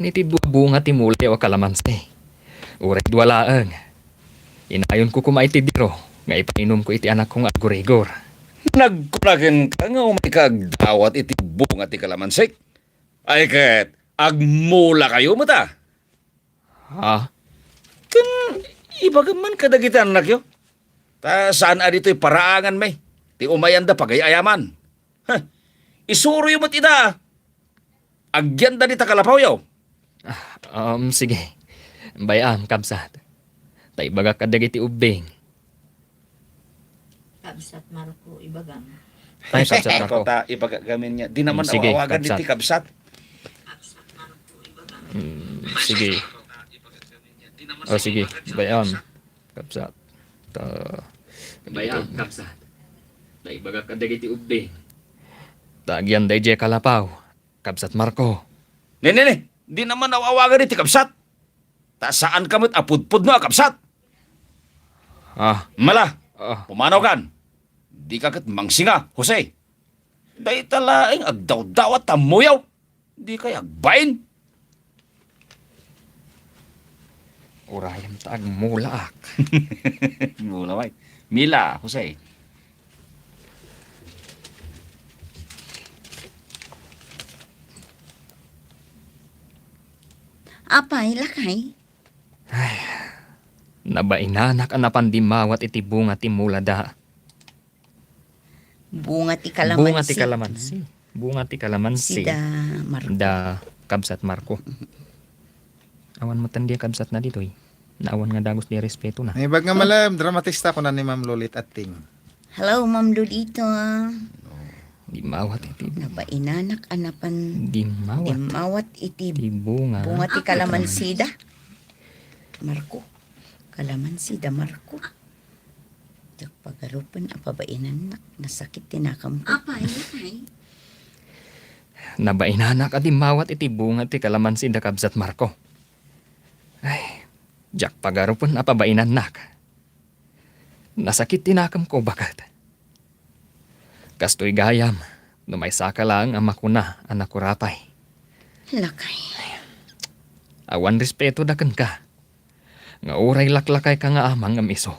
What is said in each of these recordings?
Niti bunga ti mulay o kalamansi. Uray dwalaang. Inayon ko kumait ti diro. Nga ipainom ko iti anak kong agurigor. Nagkuragan ka nga umay kagdawat iti bunga ti kalamansik. Ay ket, agmula kayo mo ta. Ha? Kan, ibagaman kadagitan anak yo. Ta saan adito'y paraangan may. Ti umayanda pagayayaman. Ha, isuro yung matida. Agyan da ni takalapaw yaw. Sige. Bayam, kabsat. Tay baga kadagiti ubing. Kabsat Marco Ibagang. Ay, kabsat Ako ako. ta ipagagamin niya. Di naman Sige, awawagan kabsat. ni ti kabsat. Kabsat Marco Ibagang. Sige. O sige, bayam. Kabsat. Bayam, kabsat. Tay baga kadagiti ubing. Tagyan day je kalapaw. Kabsat Marco. Ne. Di naman awawagan ni ti kabsat. Ta saan kamot apudpud no kabsat. Ah, Mala, ah. pumanaw kan. Di ka kat mangsinga, Jose. Day talaing agdaw-dawat tamuyaw. Di kay agbain. Urayam taag mulaak. Mula, way. Mila, Jose. Apay, lakay. Nabainanak ang napandimawat iti bunga ti mulada. Bunga ti kalamansi. Bunga ti kalamansi. Bunga ti kalamansi. Sida Marco. Da kabsat Marco. Awan mo tandiya kabsat na ditoy. Naawan nga dagos di respeto na. Ibag nga malam, dramatista ko na ni Ma'am Lolit at Ting. Hello, Ma'am Lolito. Di mawat iti. Napainanak anapan. Di mawat. Dimawat iti Di bunga. bunga ti kalamansida. Marco. Kalamansi da Marco. Jak pagarupan apabainan nak nasakit tinakam ko. Apay, lakay. Nabainanak at di mawat iti bunga ti kalamansi da kabsat Marco. Ay, jak pagarupon apabainan nak. Nasakit tinakam ko bakat. Kastoy gayam, numay saka lang ang makuna anak ko rapay. Lakay. Awan respeto daken ka. Nga uray laklakay ka nga amang amiso.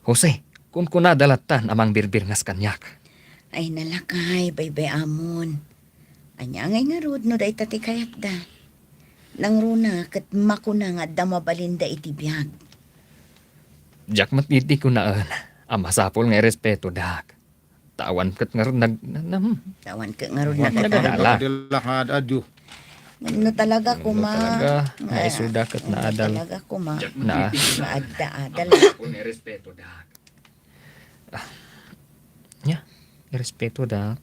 Jose, kung kunadalatan amang birbir ngas kanyak. Ay nalakay, baybay amon. Anya ngay nga rod no day tati kayat da. Nang runa kat makuna nga damabalinda iti biyag. Jak matiti ko naan, amasapol nga respeto dak. Tawan kat nga rin Tawan ka nga rod Wag na nagadala. Dilakad, adyo. Ano talaga ko ma. Talaga, nga isuda kat Ano naadal. talaga ko ma. Na. Maadda-adal. nga respeto dak. Nya, respeto dak.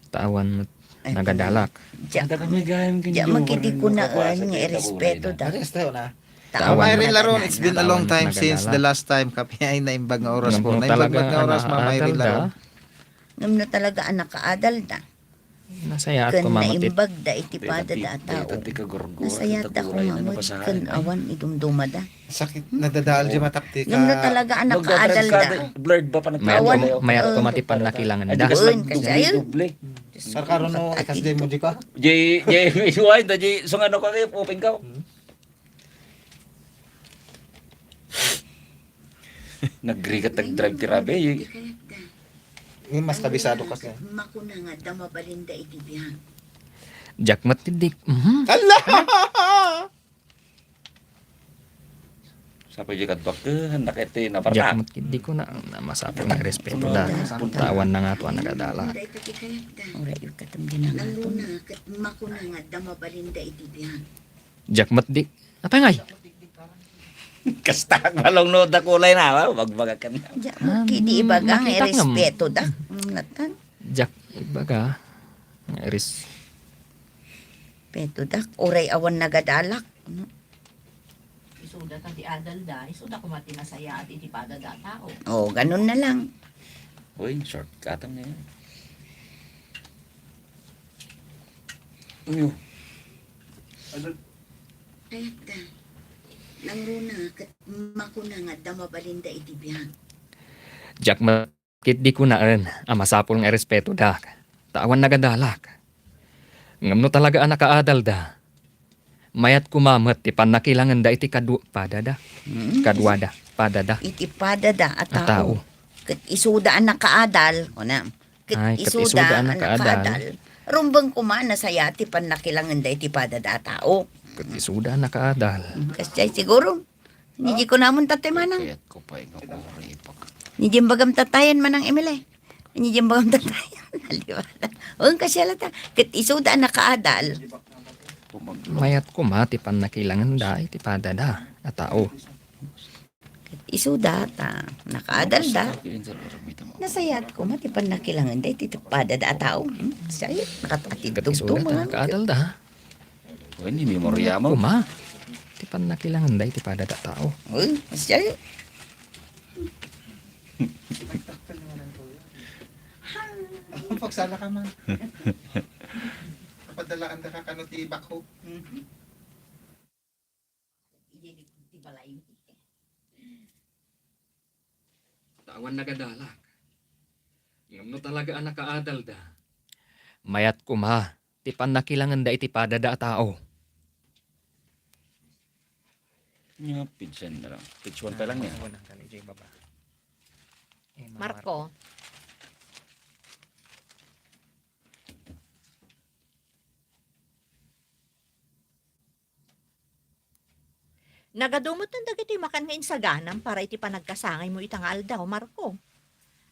Tawan Ay, nagadalak. Diya magkiti ko na nga respeto da. Arrestayo na. Tawan May rin na- laron, it's been a long time Nagadala. since the last time kapi ay naimbag nga oras po. Ngam Naimbag talaga nga oras, mamay rin naadal da. laron. Ngam na talaga anak kaadal da. Nasaya at Kan kumamatit. naimbag da iti pada da tao. Nasayat ako mamot kan awan idumduma da. Sakit, nadadaal di matapti ka. Ngam na talaga anak kaadal da. Blurred ba pa Awan. Mayat tumatipan na kilangan da. Aduan ka dahil. Sarkaron no, ikas di mo di ka. Jay, isuwain ta, Jay, so ano ko kayo, puping ka. Nagrigat nag-drive ti Rabe. Yung mas kabisado ka siya. Makuna nga damabalinda iti biyag. Jak matidik. Ala! Sa pa Jay kadwak ka, nakiti na Jak parta. matidik ko na masapol nga respeto da. Tawan na nga to ang nagadala. Ora yung katam din na nga ito na. Makuna nga damabalinda iti biyag. Jak matidik. Apa ngay? Kasta balong no da kulay na, magbaga ka na. Diya magkidi ibaga nga makita nga mo. respeto da. Natan. Jak ibaga. Nga Peto da. Oray awan nagadalak. Isuda ta di adal da, isuda ko mati nasaya at itipada da tao. Oh, ganun na lang. Uy, shortcut ang ngayon. Uyo. Ayat da. Nang runa kat makuna nga damabalinda iti biyag. Jak makit di ko naan. Amasapol nga respeto da. Tawan nagadalak. Ngam no talaga anak kaadal da. Mayat kumamat ti panakilangan da iti padada. Kadwada. Padada. Iti padada a A tao. tao. Ket isuda ang nakaadal. O na. Ay, Ket ket isuda isuda ang ang nakaadal. nakaadal. Rumbang kumana saya ti panakilangan da iti padada a tao. Ket isuda nakaadal. Kasi siguro. Hindi ko namon tatimanang. Kaya't ko pa nga uri pa. Hindi bagam tatayan man ang Emile. Hindi bagam tatayan. Aliwala. O kasi alata. Ket isuda ang nakaadal. Mayat kumati panakilangan da iti padada. A tao. Ket isuda ta. Nakaadal da. Nasayat ko mati panakilangan da iti padada a tao. Saya nakatatid Ket isuda tugtong mga. nakaadal da. O, hindi memorya mo. Kuma. Ti panakilangan da iti padada tao. Uy, saya. Pagsala ka man. Kapadalaan ka kano ti bakho. Tawan nagadalak. Ngam no talaga ang nakaadal da. Mayat kuma. Ti panakilangan da iti padada a tao. Nga, pitchan na lang. Pitch 1 pa lang yan. Marco, nagadumot ng dagiti makan nga insaganam para iti panagkasangay mo itang aldaw, Marco.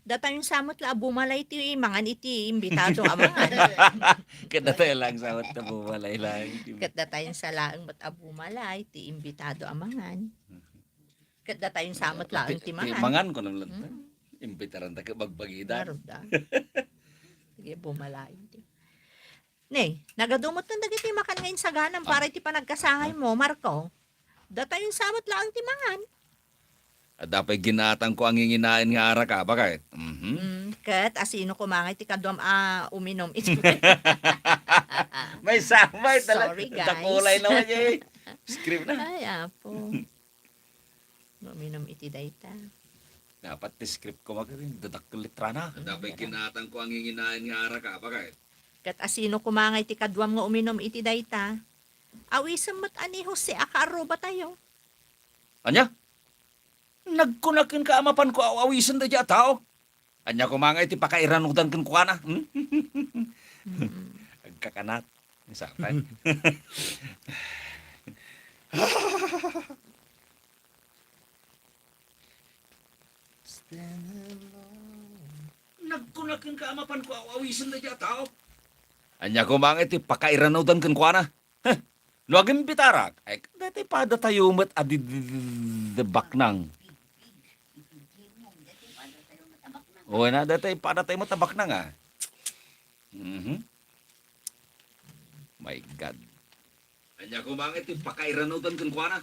Data yung samot la bumalay iti mangan iti imbitado amangan. Kada tayo lang sa na bumalay lang. Kat data yung sa laang mat abumalay iti imbitado amangan. Kat data yung samot laang ti mangan. Mangan ko nang lanta. Imbitaran ta ka magbagidan. Naroon da. Sige, bumalay. Ne, nagadumot ng dagiti makan nga insaganam para iti panagkasangay mo, Marco. Data yung samot laang ti mangan. At dapat ginatang ko ang nginginain nga ara ka. Bakit? Kat asino kumangay ti kadwam uminom iti. May samay Sorry, guys. Takulay naman niya eh. Script na. Ay, apo. Uminom iti dayta. Dapat ti script ko magaling. Dadak ko litra na. Dapat ginatang ko ang nginginain nga ara ka. Bakit? Kat asino kumangay ti kadwam nga uminom iti dayta. Awisam mat ani Jose akaro ba tayo? Anya? Nagkunakin ka amapan ko awisan da dya tao. Anya ko mga iti pakairanudan kan ko na. Agkakanat. Isapay. Nagkunakin ka amapan ko awisan da dya tao. Anya ko mga iti pakairanudan kan ko na. Luagin bitarak. Ay, dati pada tayo mat adi baknang. Oo na, dati pada tayo matabak na nga. My God. Anya ko bangit yung pakairanudan kan kwa na.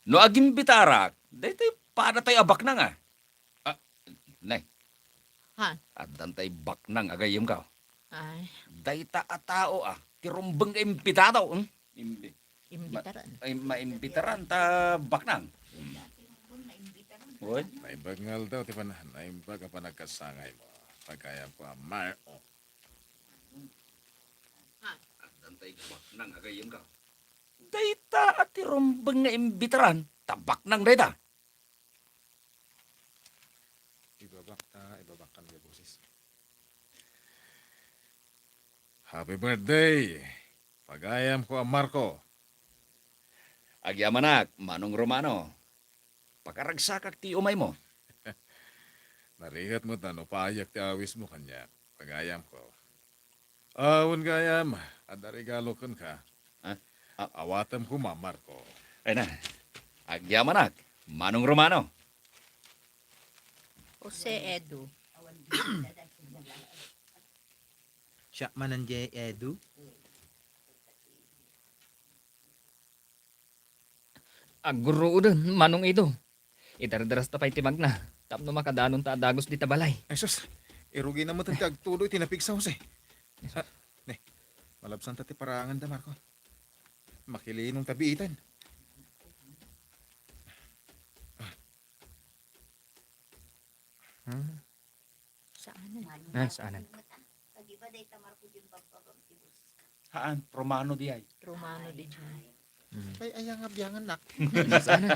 No agim bitarak, dati pada tayo abak na nga. Ah, nay. Ha? At dantay baknang agayim ka. Ay, Dayta a tao tirumbang ka imbitado. imbitaran. Ay, maimbitaran ta baknang. What? Naibagngal daw, ti pan, naimbaga pa nagkasangay mo. Pagkaya ko amar. At dantay baknang agayim ka. Dayta at tirumbang nga imbitaran, tabak nang dayta. Ibabakan nga boses. Happy birthday! Pagayam ko ang Marco. Agyamanak, Manong Romano. Pakaragsakak ti umay mo. Narigat mo tano, payak ti awis mo kanya. Pagayam ko. Awon gayam, ada regalo kun ka. Ha? Awatam ko ma, Marco. Ay na, agyamanak, Manong Romano. Jose Edu. Siya manan je edu. Aguro dun, manong ito. Idardaras ta pa'y timag na. Tapno makadanon ta dagos di tabalay. Ay sus, irugi na mo tang agtuloy, tinapigsaw si. Ne, malabsan ta ti parangan da, Marco. Makilinong tabiitan. Saan? Ah, saanan? Haan, Romano di ay. Romano di Jai. Ay, ayang abyangan nak. Sana.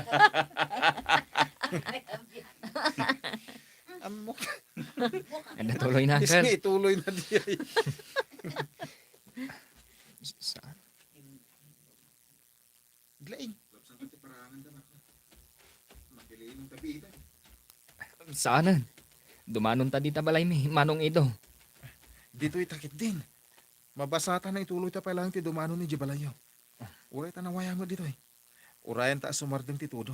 Amok. Ada tuloy na, Isme, Uncle. ituloy na di ay. Sana. Glaing. Labsan tati parangan da Marco. Makiliin ng tabi ita. Sana. Dumanon ta dita balay mi, manong ido. Dito itakit din. Mabasata na ituloy ta pa lang ti dumano ni Jibalayo. Uray ta nawayang mo dito eh. Urayan ta sumardeng ti tudo.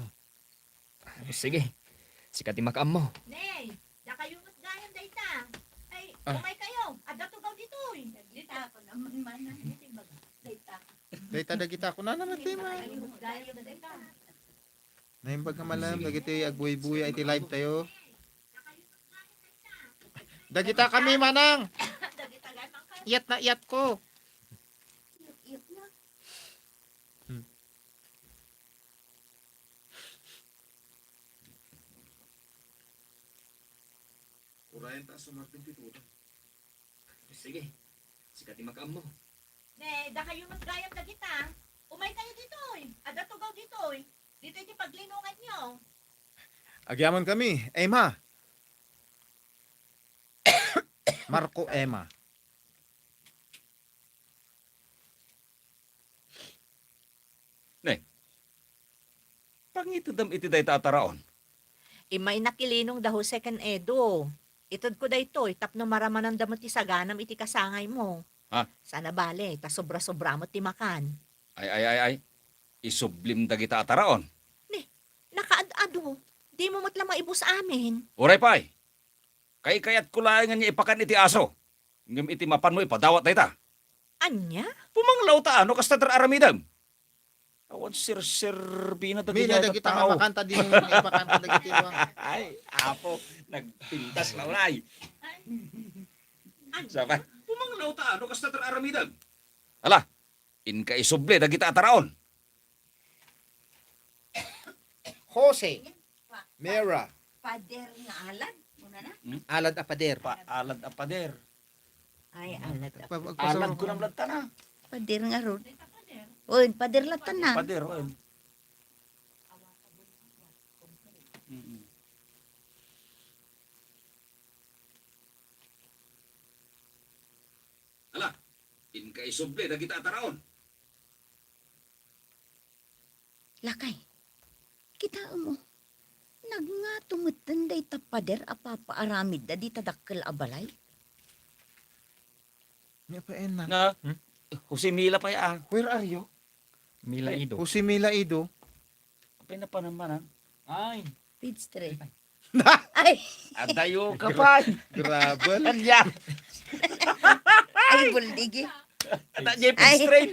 Sige. Sikat makaam mo. Nay, da kayo mat gayan dayta. Ay, Ah. umay kayo. Adda tugaw dito. Dita ako naman manang dito baga. Dayta. Dahita dagita ko na naman ti ma. Kayo mat gayan dayta. Naimbag ka malam, dagiti agbuy-buy ay ti live tayo. Dagita kami manang. Dagita gayan man kayo. Iyat na iyat ko. Iyot na. Urayan ta sumardeng ti tudo. Sige. Sikat makaam mo. Ne, da kayo mat gayan dagita. Umay kayo dito. Adda tugaw dito. Dito iti paglinungan nyo. Agyaman kami, Emma. Marco Emma. Pangitudam iti day tataraon. Imay nakilinong daho second edo. Itod ko dayto, tapno maramanan damot ti saganam iti kasangay mo. Ha? Sana bale, ta sobra-sobra mo ti makan. Ay. Isublim dagita ataraon. Nakaad-ado, di mo matla maibos amin. Uray pay. Kay-kayat kulayangan niya ipakan iti aso. Ngam iti mapan mo ipadawat na ita. Anya? Pumanglaw ta ano kasta aramidam. Awan sir-sirbina Mina dagita dagita tao. mamakanta din yung ipakanta dagiti wang. Ay, apo, nagpintas na unay. Sapa? Pumanglaw ta ano kasta aramidam. Ala, inka isuble dagita ataraon. Jose. Mera. Pader nga alad. Muna na. Alad apader. Alad apader. Ay, alad. Alad ko ng lanta na. Pader nga ron. Uy, pader lang tanan. Pader, oil. Ala, inka isuble dagita ataraon. Lakay. Kita mo. Nagngatumutan day tapader apapaaramid da di tadakkel abalay. Nga pa en na. Na, Husimila pa ya. Where are you? Mila ido. Jose Mila Ido. Apay na pa naman, Ay. Page 3. Ay, Adayo ka pa. Grabe. Kanya. ay buldigi. Ada niya Ay. pinstraight.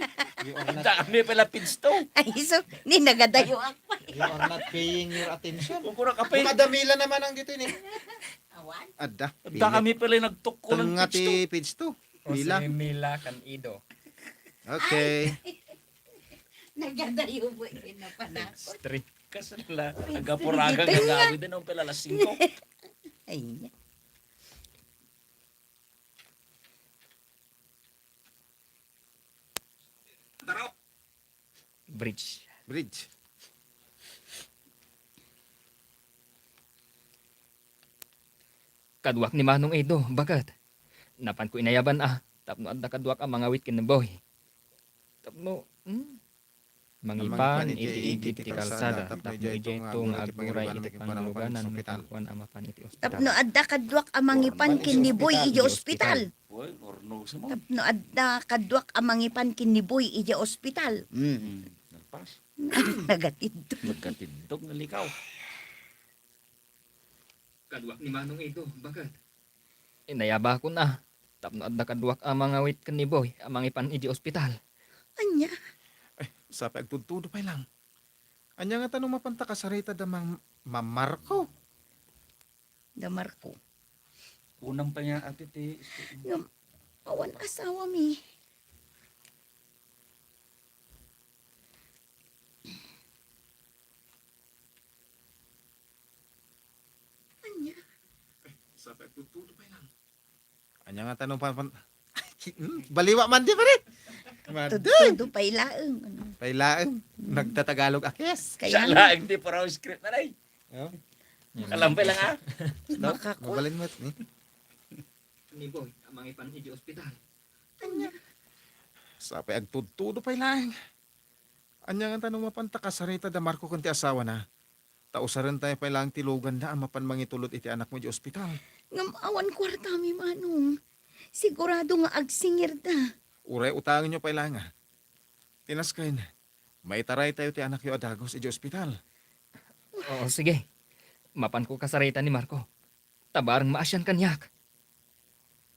Dami pala pinsto. Ay, so, ni nagadayo ako. You are not paying your attention. Kung kurang kapay. Kadamila naman ang dito ni. Awan? Ada. Dami pala nagtukko ng Tanga pinsto. ti page 2. Mila. Mila kan ido. Okay. Nagadayo mo na panakot. Street. Kasala. Nagapuraga nga gawi din ang pala alas 5. Ay, Taraw. Bridge. Bridge. Kadwak ni Manong Ido. Bakat? Napan ko inayaban Tapno adda kadwak ang mga wit kinaboy. Tapno, Mangipan iti iti kalsada. Tapno iti itong aguray iti pangluganan. Mitakuan amapan iti ospital. tapno adda kadwak amangipan kiniboy iji ospital. Uy, orno sa mo. Tapno adda kadwak amangipan kiniboy iji ospital. Nagpas. Nagatid. Magkatindog na likaw. Kadwak ni Manong Ido. Bakat? Inayaba ko na. Tapno adda kadwak ang mga wit kaniboy. Amangipan iti ospital. Anya, Sa pagtutudo pa lang. Anya nga tanong mapanta ka sarita da mamarko. damar ko. Unang pa niya ati ti. Awan asawa mi. Anya, Sa pagtutudo pa lang. Anya nga tanong baliwa man di pa rin. Madam! Todo pailaeng. Ano. Pailaang. Nagtatagalog akes. Kaya Siya nga, lang, di pa raw script na nay. Oh, Alampay lang ha. makakul. mabalin mo ni. Ni boy, amang ipan di ospital. Sapay agtudtudo pailaeng. Anya nga tanong mapanta kasarita da Marco kunti asawa na. Tausaran tayo pailaeng tilugan da ang mapan mangitulot iti anak mo di ospital. Ngam awan kwarta mi manong. Sigurado nga agsingir da. Uray utangin nyo pailaeng nga. Tinaskain, maitaray tayo ti anak yo adagos iti ospital. Oo, sige. Mapan ko kasarita ni Marco. Tabarang maasyan kanyak.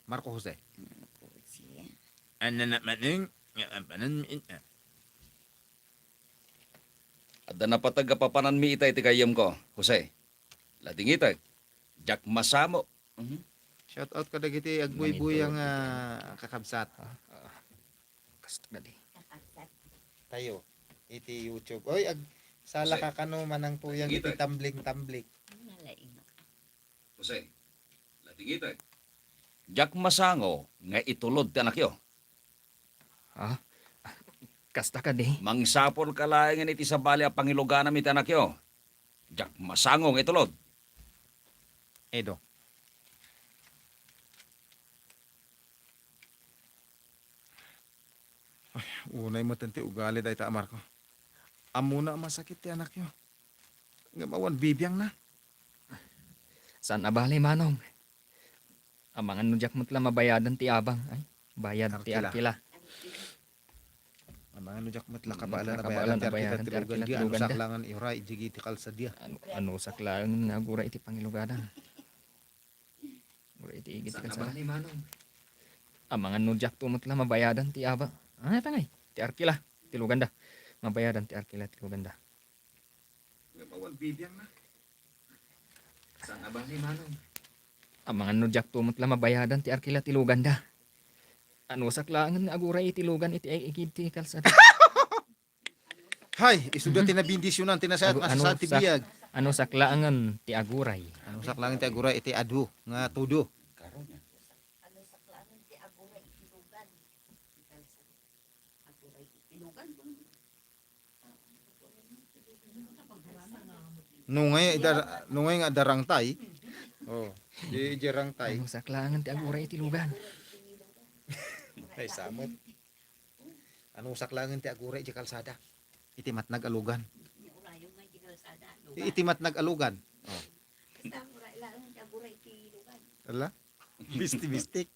Marco Jose. Siya. Ano na maning nga ampanan mi Ada na patagapapanan mi itay ti kayam ko, Jose. Lating itay. Jack Masamo. Shout out ka dagiti agbuy-buy ang kakabsat. Kasto gali. Tayo. Iti YouTube. Oy, sala Kasi- ka kano manang tuyang iti Sige, tambling-tambling. Nalaing. Jose. Lating itay. Jack Masango nga itulod ti anak yo. Ha? Kasta ka di. Mangsapol ka laing iti sa bali a pangiluganam iti anak yo. Jack Masango nga itulod. Edo. Unay mo tanti ugali day ta Marco. Amo na masakit ti anak yo. Nga mawan bibiyang na. San abali manong? Amangan no jak mutla mabayadan ti abang. Ay, bayad ti Arkila. arkila. Ang mga nujak matla Matla kabalan na kabalan bayaran na bayaran ti ti arkila arkila tilugan tilugan ano da. saklangan iray jigi ti kalsadya. Ano saklang nga gura iti pangilugadan. Gura iti igit ka sa manong. Amangan no jak tumutla mabayadan ti abang. Ano tangay? Ti arkila. Tilugan da. Mabayadan ti arkila tilugan da. Nga mawan bibiyang na. San abali manong? Amangan no jak tumutla mabayadan ti arkila tilugan da. Ano saklangan nga gura iti tilugan iti igit ti kalsada. Hay, isuda tinabindisyonan tinasayat nga sa ti biyag. Ano saklangan ti aguray. Ano saklangan ti agura iti adu nga tudo. Nungay nga darang tay. Oh, di jarang tay. Ano saklangan ti aguray iti tilugan. Ay samot. Ano saklangan ti agura iti kalsada. Iti matnag alugan. Iti matnag alugan. Oh. Ala? Bisti-bistik.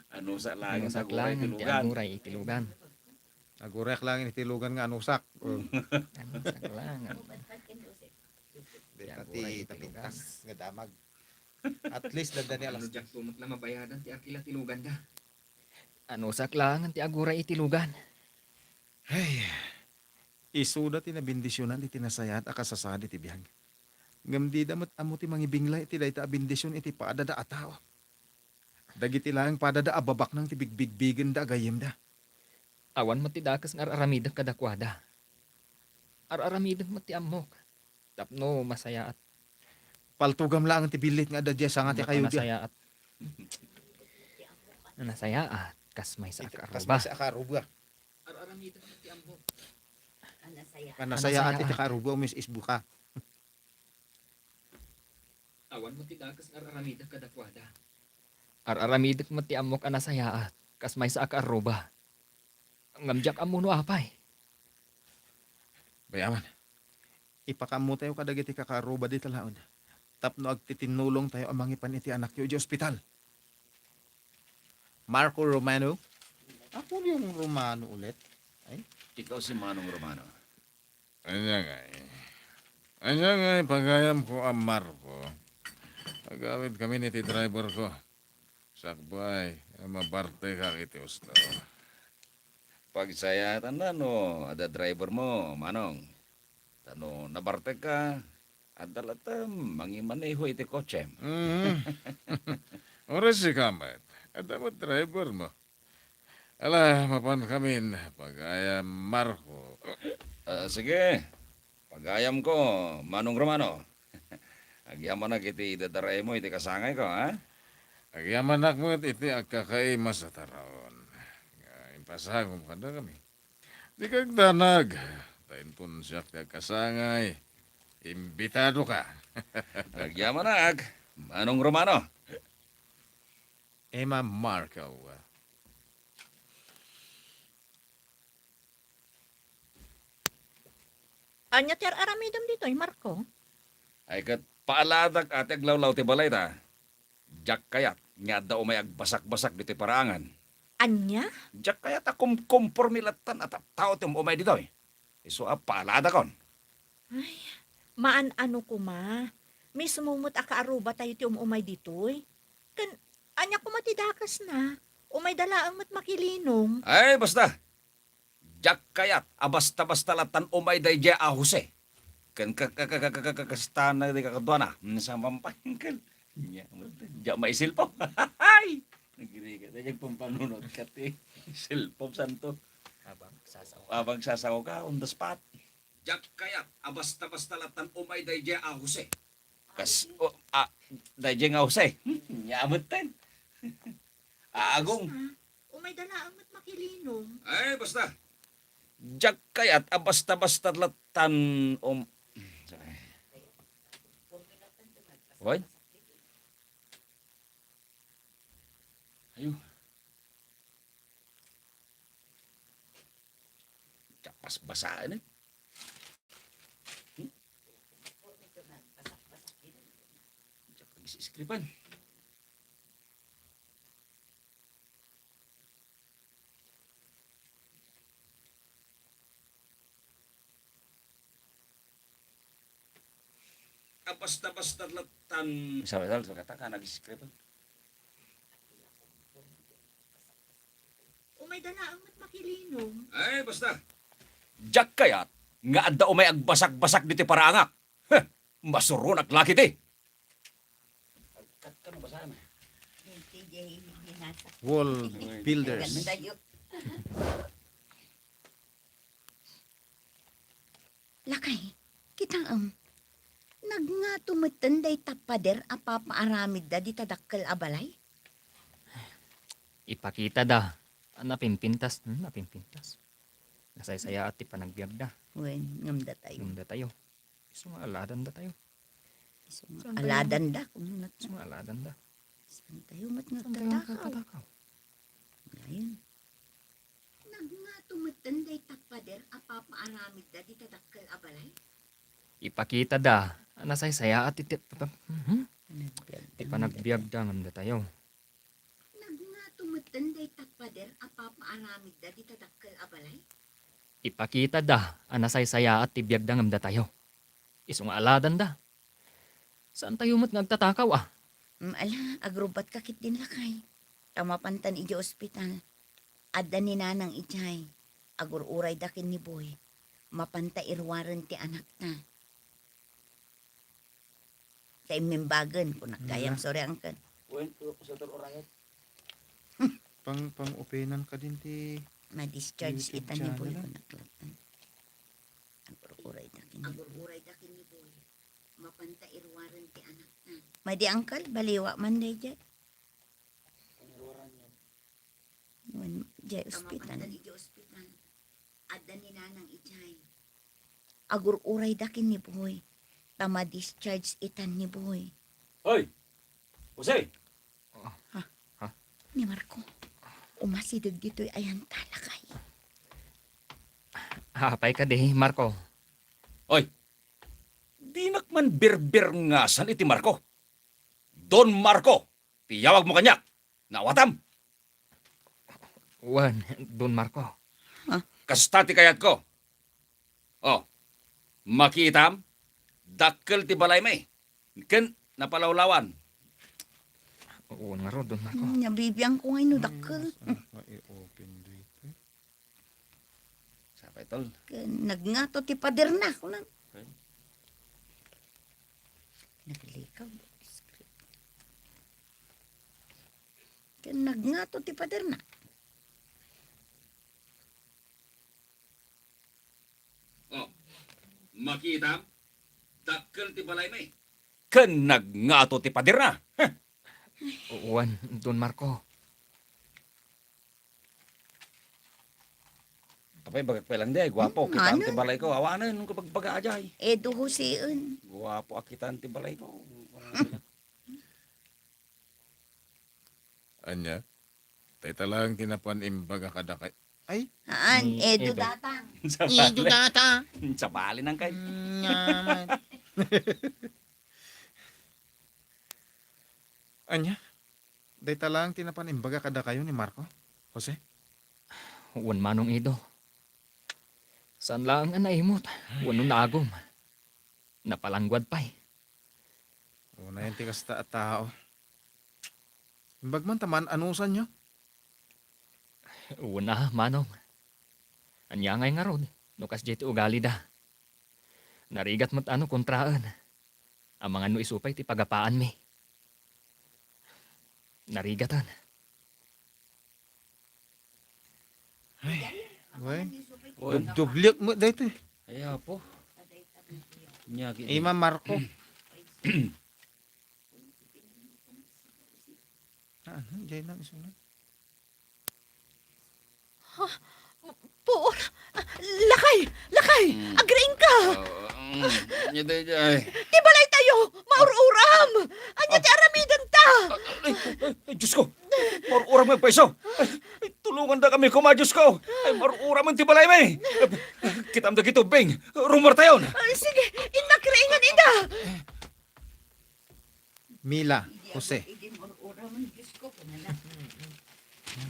Ano sa Ano langit sa saklangan ti tilugan. aguray iti tilugan. Agurek lang iti lugan nga anusak. Oh. Ano saklangan. Di Ti pati aguray iti tapintas nga damag. At least dadani alas. jak tumutla mabayadan ti arkila tilugan da. Ano saklangan ti aguray iti tilugan. Hey, isuda ti nabindisyonan iti nasayat akasasadi ti biyag. Ngam di damat amo ti mangibingla iti dayta abindisyon iti paadada a tao. Dagiti lang padada ababak nang ti bigbigbigen da agayem da. Awan mo ti dakas nga aramidag kadakwada. Aramidag mo ti amok. Tapno masaya at Paltugam lang ang ti bilit nga dadya sa nga ti kayo dia. nasaya at nasaya at kasmay sa Kas akaruba. sa akaruba. Aramidag mo ti amok. Kanasaya at Kanasaya. iti karuba umis isbuka. Awan mo ti dakas nga aramidag kadakwada. Aramidag mo ti amok anasaya at kasmay sa akaruba. Ngamjak amuno apay. Bayaman. Ipakamu tayo kadagiti kakaruba di talaod. Tapno agtitinulong tayo amang ipan iti anak yo di ospital. Marco Romano. Ako yung Romano ulit. Ikaw si Manong Romano. Anya nga Anya nga pagayam ko ang Marco. Agawid kami ni ti driver ko. Sakbay, mabarte ka kiti usto. Pag saya tanda no, ada driver mo, Manong. Tano, nabarte ka. Adalata, mangimaneho iti kotse. Oras si kamat. Ada mo driver mo. Ala, mapan kami pagayam Marco. Sige, pagayam ko, Manong Romano. Agyaman na kiti idadaray mo, iti kasangay ko, ha? Agyaman mo iti agkakaimas sa tarawon. pasagom kada kami. Di kag danag. Tayin pun siya kasangay. Imbitado ka. Nagyaman nag. Manong Romano. Emma Marco. Anya ti aramidam dito, Marco. Ay kat paaladag ate aglawlaw ti balay ta. Jak kayat nga daw may agbasak-basak dito paraangan. Anya? Jak kayat akum kompormilatan at tao ti umay dito eh. Iso paalada kon. Maan ano ko ma? Mismo mo't akaaruba tayo ti umay ditoy. Kan, anya ko matidakas na. Umay dalaang mat makilinong. Ay basta. Jak kayat abasta-basta latan umay day ja ahuse. Kan kakastana di kakadwana. Sa mampangkal. Ja may silpop. Ay! Nagiri ka. Dayag pampanunod ka ti. Silpop santo. Abang sasaw ka on the spot. Jak kayat abasta-basta latan umay day ja ahuse. Day ja ahuse. Nyamot ten. Agong. Umay dalaang mat makilinong. Ay, basta. Jak kayat basta-basta latan Hoy. Ayo. Capas basaan eh. Jak pag-iskripan. Basta-basta latan. Sabi-sabi, kata ka, nag-script. Umay dalaang mat makilinong. Ay, basta. Jak kayat, nga adda umay agbasak-basak diti paraangak. Heh, masuron ak laki ti. Kano ba sana? Wall builders. Lakay, kitang nagngato matanday tapader apapaaramid da di tadakkel abalay. Ipakita da. Napimpintas. Napimpintas. Nasaysaya at ipanagbiag da. Wen, ngamda tayo. Yung da tayo. Gusto nga aladan da tayo. So, aladan da kung nat Gusto nga aladan da. saan tayo mat Saan tayo nagtatakaw. magtatakaw? Ngayon. Nagngato matanday tapader apapaaramid da di tadakkel abalay. Ipakita da. Nasaysaya at Nagbiag. ipanagbiag da ngam da tayo. Nagngato matanday tapader apapaaramid da di tadakkel abalay. Ipakita da. Nasaysaya at tibiyag da ngam da tayo. Iso nga aladan da. Saan tayo mat nagtatakaw ah? Ala, agrubat kakit din lakay. Tamapantan iji ospital. Adda ni nanang ijay. Agur uray dakin ni boy. Mapanta irwaran ti anak na. Sa imimbagan kung nagkayam sorry angkan. Pang openan ka din ti Ma-discharge YouTube kita ni boy channel, kung naklatan. Agur uray dakin ni boy. Agur uray dakin ni boy. Mapanta irwaran ti anak na. Madi angkal, baliwa man day jay. Wan jay ospital. Adda ni nanang ijay. Agur uray dakin ni boy. Tama discharge itan ni boy. Hoy! Jose! Ni Marco. Umasidag dito'y ayan talakay. Hapay ka di, Marco. Hoy! Di nakman bir-bir nga san iti Marco. Don Marco! Tiyawag mo kanyak! Nawatam! Wan, Don Marco. Kasta ti kayat ko. Oh, makitam, dakkel ti balay may. Ken napalawlawan. Oo nga ro, Don Marco. Nabibiyang ko ngayon no dakkel. i-open dito. Sapay tol. Nagngato ti pader na. Kunan. Naglikaw. Nagngato ti pader na. Oh, makitam, dakkel ti balay may. Ken nagngato ti pader na. Wan, Don Marco. Apay bagat pa lang di, gwapo. Hmm, Kita ano? ang tibalay ko. Awanan nung kapag pag-aajay. Edo Joseon. Gwapo akitan tibalay ko. Anya, tay talang tinapan imbaga kada kay. Ay, Haan, Ni Edo Edo. data. Sa Ido bali. data. Sa bali ng kay. Yaman. anya. Dayta lang tinapan imbaga kada kayo ni Marco. Jose? Wan manong ido. Saan lang ang naimot? Wano nagom. Napalangwad pa'y. Una yung tikas ta at tao. Imbag man taman, anusan nyo? Una, manong. Anya ngay nga rod. Nukas jeti ugali da. Narigat mo't ano kontraan. Ang mga no isupay ti pagapaan mi. Narigatan. Uy, Oy, dubliak mo dayto eh. Kaya po. Nyagi. Ima Marco. Ano, jay na isunod. Poor. Lakay! Lakay! Agreeing ka! Nya day day. Tibalay tayo! Maururam! Anya ti aramidan ta! Ay, Diyos ko! Marura mo yung paiso! Ay, tulungan na kami kumadyos ko! Ay, marura mo yung tibalay mo eh! Kitam da gito, Bing! Rumor tayon! Ay, sige, inakringan ida! Mila, Jose.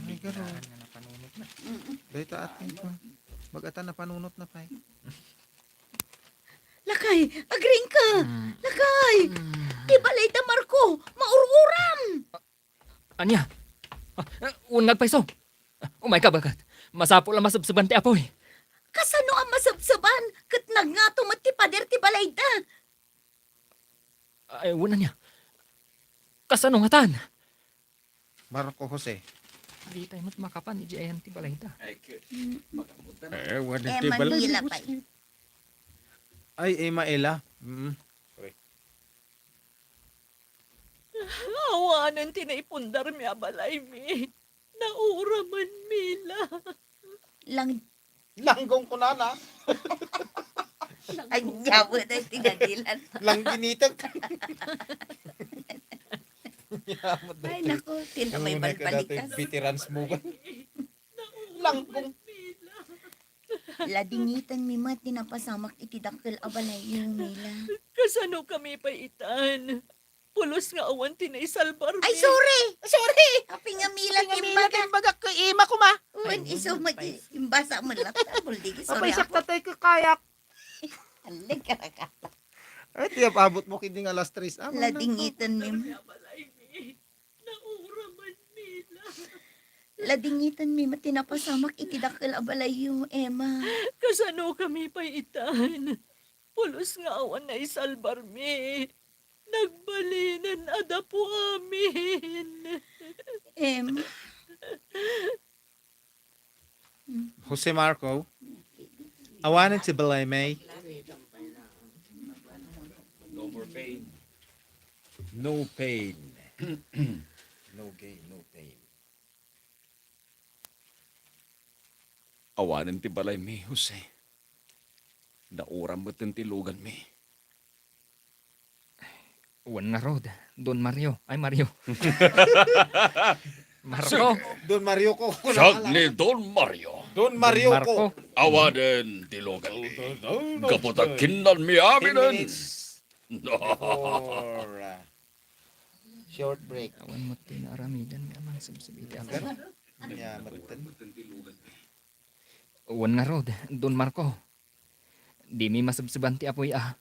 Ay, garo. Dayto atin ko. Bagatan na panunot na pa eh. Lakay, agreeing ka. Lakay. Tibalay ta Marco. Maururam. Anya? Unag paiso. Umay ka bagat. Masapo lang masabsaban ti apoy. Kasano ang masabsaban? Kat nagngato mat ti pader ti balay ta. Ay, una niya. Kasano nga tan? Marco Jose. Di tayo mat makapan ni Jayan ti balay ta. Wala Eh, ti bal. Manila pa. Ay, Ema Ela. Awanan tinaipundar mi abalay mi. Nauraman mila. Lang, Langgong ko na na. ay, yawa na tinadilan. Lang ginitag. Ay, nako, tinamay balbalikan. Veterans mo ba? Langgong. Ladingitan mi mat tinapasamak itidakkel abalay yung nila. Kasano kami pa itan? Pulos nga awan tinaisalbar mi. Ay, sorry! Sorry! Api nga mila timbaga. Timbaga ko ima ko ma. Uwan, iso imbasa mo lang. Buldig, sorry Apay ako. sakta tayo kayak. Alig ka na ka. Ay, tiap abot mo kini nga alas 3. Ladingitan mi. Abalay mi. Nauraman mila. Ladingitan mi mat tinapasamak itidakkel abalay yung Emma. Kasano kami pa itan? Pulos nga awan na isalbar mi. Nagbalinan ada po amin. Emma. Jose Marco. Awanan si Balay May. No more pain. No pain. No gain, no pain. Awanan ti balay mi, Jose. Nauram mo tilugan mi. Wan nga rod. Don Mario. Ay, Mario. Marco. Don Mario ko. Siyag ni Don Mario. Don Mario Marco. ko. Awanan tilugan mi. Kaputakin nan mi aminan. For short break. Awan mo tinaramidan. May amang sabsabiti ako. Yeah, matan. Wan nga rod. Don Marco. Di mi masabsaban ti apoy ah.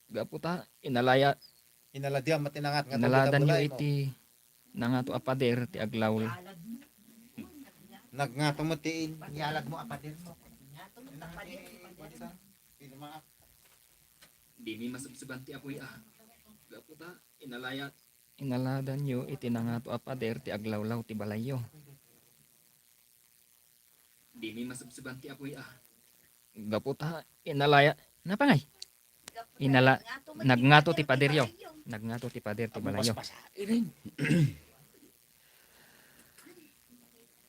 Gaputa. Inalaya. Inaladya matinangat nga Inaladan nyo bulay mo. iti. Nangato apader ti aglaw. Nagngato mo tiin. Yalag mo apadir mo. Di mi masabsaban ti apoy ah. Gaputa. Inalaya. Inaladan nyo iti nangato apader ti aglawlaw ti balayo. Di mi masabsaban ti apoy ah. Gaputa. Inalaya. Napangay. Nagngato ti paderyo. Nagngato ti pader ti balayo.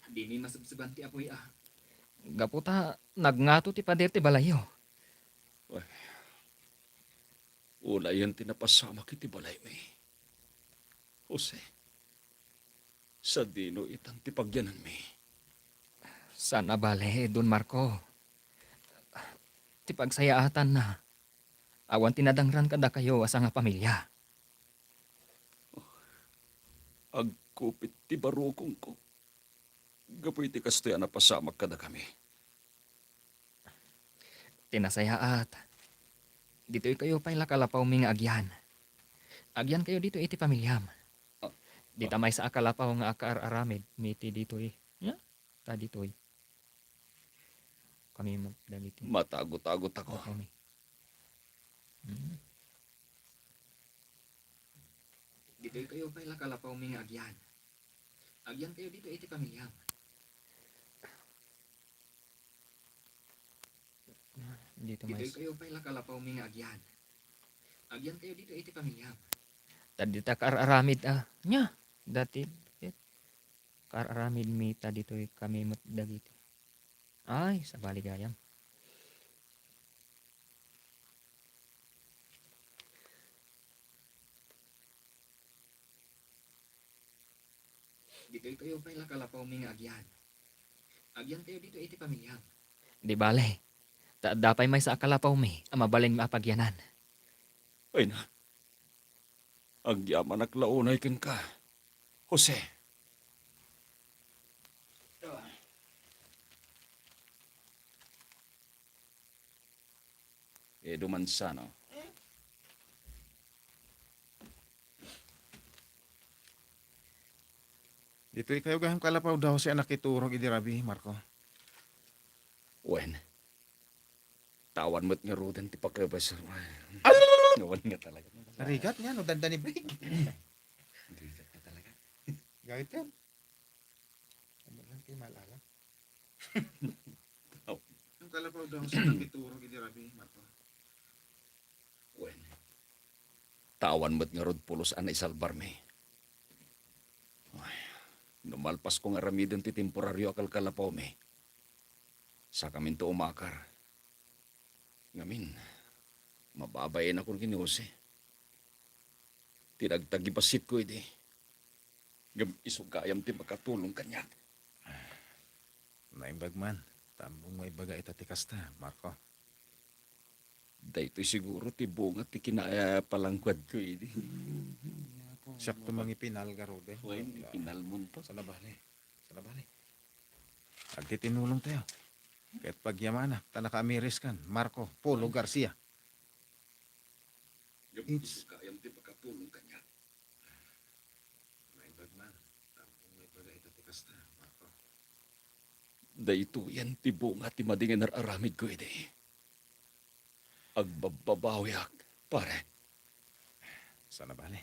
Di mi masabsaban ti apoy ah. Gaputa, nagngato ti pader ti balayo. Una yan tinapasama kiti balay may. Jose, sa dino itang tipagyanan may. Sana bale, Don Marco. Ti pagsayaatan na. Awan tinadangran kada kayo asa nga pamilya. Agkupit ti barukong ko. Gapoy ti kastoy na pasamak kada kami. Tinasayaat. Dito'y kayo pa'y lakalapaw mi nga agyan. Agyan kayo dito iti pamilyam. Dita may sa akalapaw nga akaar-aramid. Miti dito'y. Ya? Ta dito'y. Kami magdaliti. Matagot-agot ako. Kami. Dito'y kayo pa'y lakalapaw mi nga agyan. Agyan kayo dito iti pamilyam. Dito may... Dito'y kayo pa'y lakalapaw mi nga agyan. Agyan kayo dito iti pamilyam. Tadita kaar-aramid nya. Dati. Kaar-aramid mi ta dito'y kami dagiti. Ay, sa baligayam. Dito'y kayo pa'y lakalapaw mi nga agyan. Agyan kayo dito iti pamilyam. Di bale. Dapay may sa akalapaw mi, ang mabaling mapagyanan. Ay na. Agyaman aklaunay ken ka. Jose. Edo Manzano. Dito kayo gaham kalapaw daw si anak iturog idirabi, Marco. Wen. Tawan mo't nga rodan ti pagkabasar. Ngawan nga talaga. Narigat niya, no, dandani big. Narigat nga talaga. Gawit yan. Ano lang kayo malala? Ang kalapaw daw si anak iturog idirabi, Marco. Wen. Tawan mo't nga rod pulos anay salbar me. Ay, numalpas ko nga ramidon ti temporaryo akal kalapaw me. Sa kamin to umakar. Ngamin, mababayin ako kini Jose. Tinagtagipasit ko iti. Gam isugayam ti makatulong kanya. Naimbag man. Tambong may baga itatikas na, Marco. Daytoy siguro ti bunga ti kinaya palangkwad ko iti. Siyak tumang ipinal garode. Wen, pinalmon to. Sa nabali. Sa nabali. Agtitinulong tayo. Kahit pagyamana, tanaka amiris kan, Marco, Polo Garcia. Gam It's- isugayam ti makatulong kanya. Naimbag man. Tambong may baga itatikas na, Marco. Dayto yan ti bunga ti madingin aramid ko iti. Agbababawiak, pare. Sa nabali.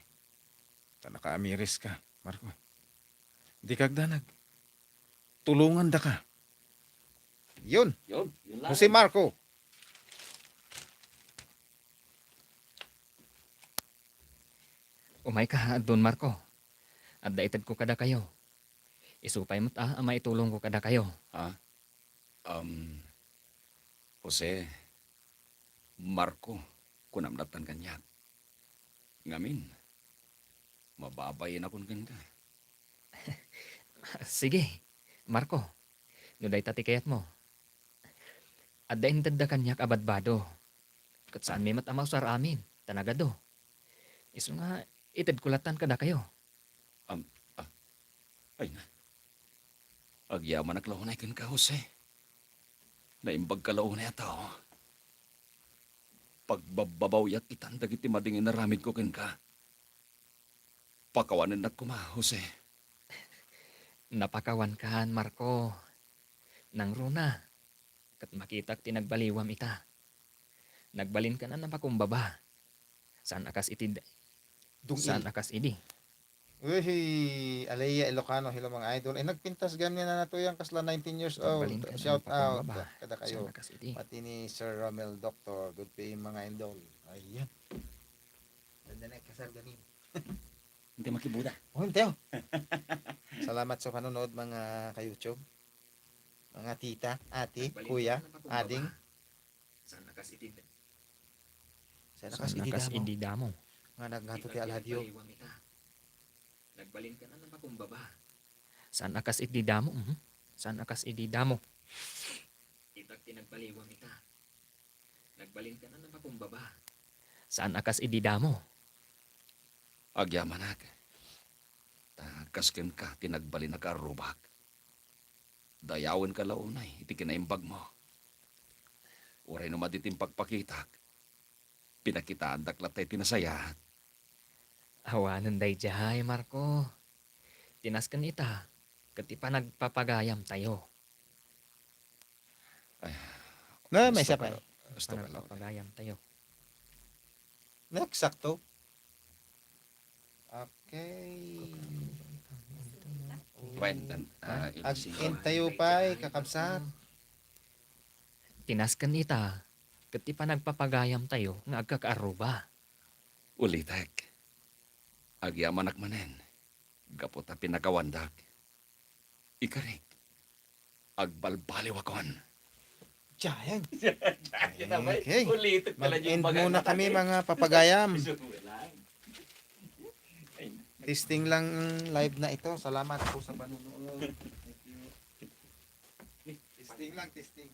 Tanaka amiris ka, Marco. Di kagdanag. Tulungan da ka. Yun, Yun lang. Jose Marco. Umay ka, Don Marco. At daitad ko kada kayo. Isupay mo't maitulong ko kada kayo. Jose, Marco, kunamnatan kanya. Ngamin, mababayin akong ganda. Sige, Marco. Nuday tatikayat mo. At dahin tanda kanyak abadbado. Kat saan may matamaw sa amin, tanagado. Iso nga, itad kulatan kada kayo. Ay na. Agyaman aklahunay kan ka, Jose. Naimbag ka launay ataw. Pagbababaw yak itan dagiti madingin naramid ko kan ka. Pakawanan na kuma, Jose. Napakawan kan, Marco. Nang runa. Kat makitak tinagbaliwam ita. Nagbalin ka na napakumbaba. Saan akas itid? Saan akas idi? Uy, Alea Ilocano, hello mga idol. Nagpintas ganyan na nato yung kasla 19 years old. Nagbalin ka na Shout out. napakumbaba. Kada kayo. Saan akas idi? Pati ni Sir Romel Doctor. Good pay mga idol. Ayan. Ganda na kasal ganin. Hindi makibuda. Oh, Teo. Salamat sa panonood mga ka-YouTube. Mga tita, ate, Nagbalik kuya, ka na pakumbaba. ading. Saan nakas itid? Sa Saan nakas nakas idida mo. idida mo. Nga naghato ti Alhadio. Nagbalin ka na ng pakumbaba. Saan nakas idida mo. Saan nakas idida mo. Itag tinagbaliwang ita. Nagbalin ka na ng pakumbaba. Saan nakas idida mo. Agyamanak. Kasken ka, tinagbalin na karubak. Dayawan ka launay, iti kinaimbag mo. Uray no maditim pagpakitak. Pinakitaan daklat tayo tinasayat. Awanan day jahay, Marco. Tinaskan ita. Kati pa nagpapagayam tayo. Na, may Gusto isa pa. ka- Gusto Pa ka launay. nagpapagayam tayo. Nagsakto. Okay. Wendan, Ag-intayo pa, kakabsat. Tinaskan ita. Kati pa nagpapagayam tayo nga agkakaaruba. Ulitek. Agyamanak manen. Gapot na pinakawandak. Ikarik. Agbalbaliw akon. Jayang. Okay. Ulitek Mag-end muna kami mga papagayam. Testing lang live na ito. Salamat po sa panunood. Testing lang, testing.